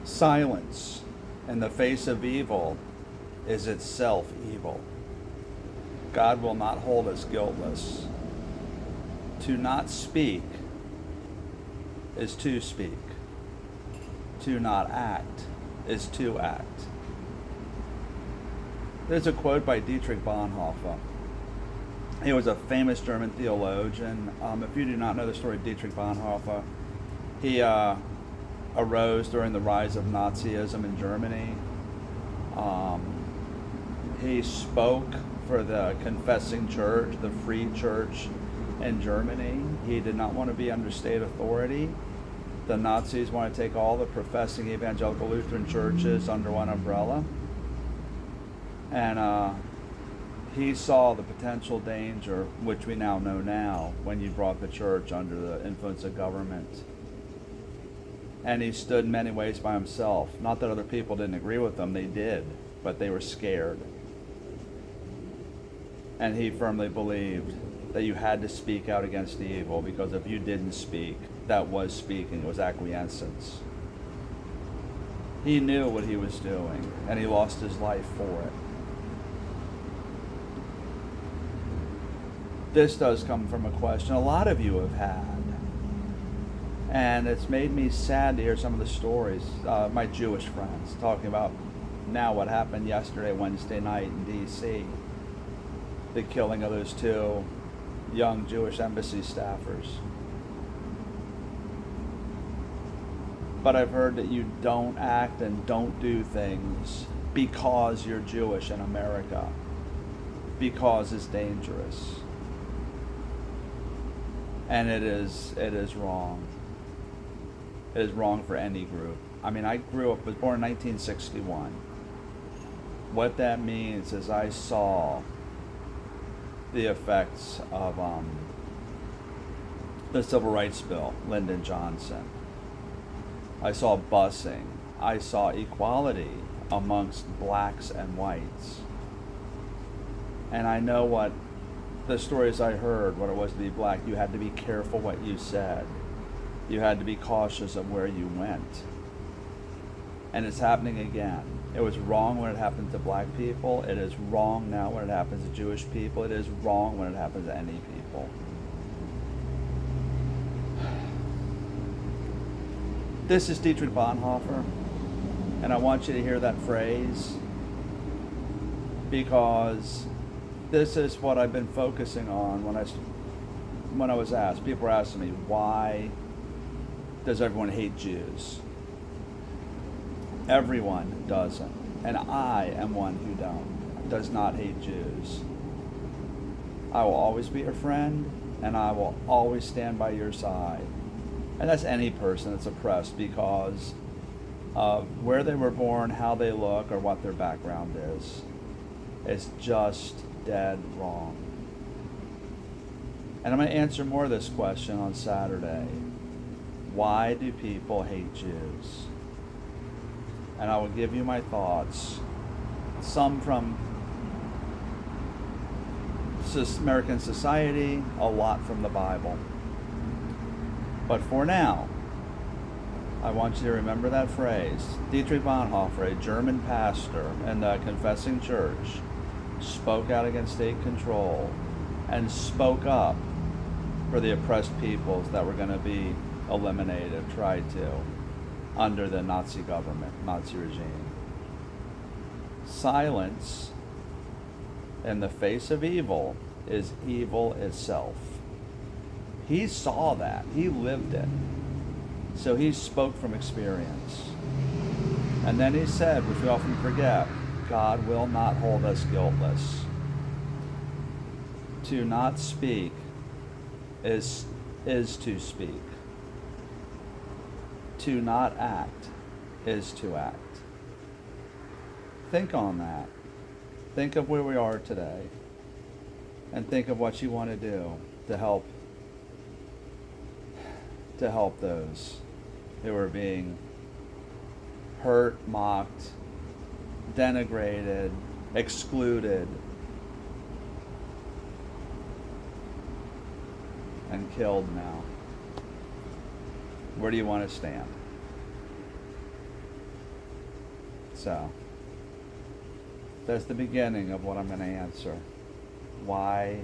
Silence in the face of evil is itself evil. God will not hold us guiltless. To not speak is to speak. To not act is to act. There's a quote by Dietrich Bonhoeffer. He was a famous German theologian. If you do not know the story of Dietrich Bonhoeffer, he arose during the rise of Nazism in Germany. He spoke for the confessing church, the free church in Germany. He did not want to be under state authority. The Nazis wanted to take all the professing evangelical Lutheran churches under one umbrella. And he saw the potential danger, which we now know now, when you brought the church under the influence of government. And he stood in many ways by himself. Not that other people didn't agree with him, they did, but they were scared. And he firmly believed that you had to speak out against the evil, because if you didn't speak, that was speaking, it was acquiescence. He knew what he was doing, and he lost his life for it. This does come from a question a lot of you have had, and it's made me sad to hear some of the stories, my Jewish friends talking about now what happened yesterday, Wednesday night in D.C., the killing of those two young Jewish embassy staffers. But I've heard that you don't act and don't do things because you're Jewish in America, because it's dangerous. And it is wrong. It is wrong for any group. I mean, I was born in 1961. What that means is I saw the effects of the Civil Rights Bill, Lyndon Johnson. I saw busing. I saw equality amongst blacks and whites. And I know what the stories I heard, what it was to be black. You had to be careful what you said. You had to be cautious of where you went. And it's happening again. It was wrong when it happened to black people. It is wrong now when it happens to Jewish people. It is wrong when it happens to any people. This is Dietrich Bonhoeffer, and I want you to hear that phrase, because this is what I've been focusing on when I was asked. People were asking me, why does everyone hate Jews? Everyone doesn't, and I am one who does not hate Jews. I will always be your friend, and I will always stand by your side. And that's any person that's oppressed because of where they were born, how they look, or what their background is. It's just dead wrong. And I'm going to answer more of this question on Saturday. Why do people hate Jews? And I will give you my thoughts, some from American society, a lot from the Bible. But for now, I want you to remember that phrase. Dietrich Bonhoeffer, a German pastor in the Confessing Church, spoke out against state control and spoke up for the oppressed peoples that were going to be eliminated, tried to, under the Nazi government, Nazi regime. Silence in the face of evil is evil itself. He saw that. He lived it. So he spoke from experience. And then he said, which we often forget, God will not hold us guiltless. To not speak is to speak. To not act is to act. Think on that. Think of where we are today. And think of what you want to do to help those who are being hurt, mocked, denigrated, excluded, and killed now. Where do you want to stand? So, that's the beginning of what I'm going to answer. Why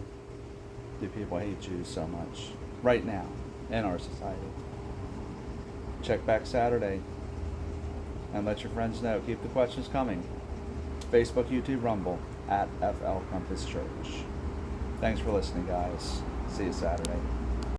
do people hate Jews so much right now in our society? Check back Saturday and let your friends know. Keep the questions coming. Facebook, YouTube, Rumble, at FL Compass Church. Thanks for listening, guys. See you Saturday.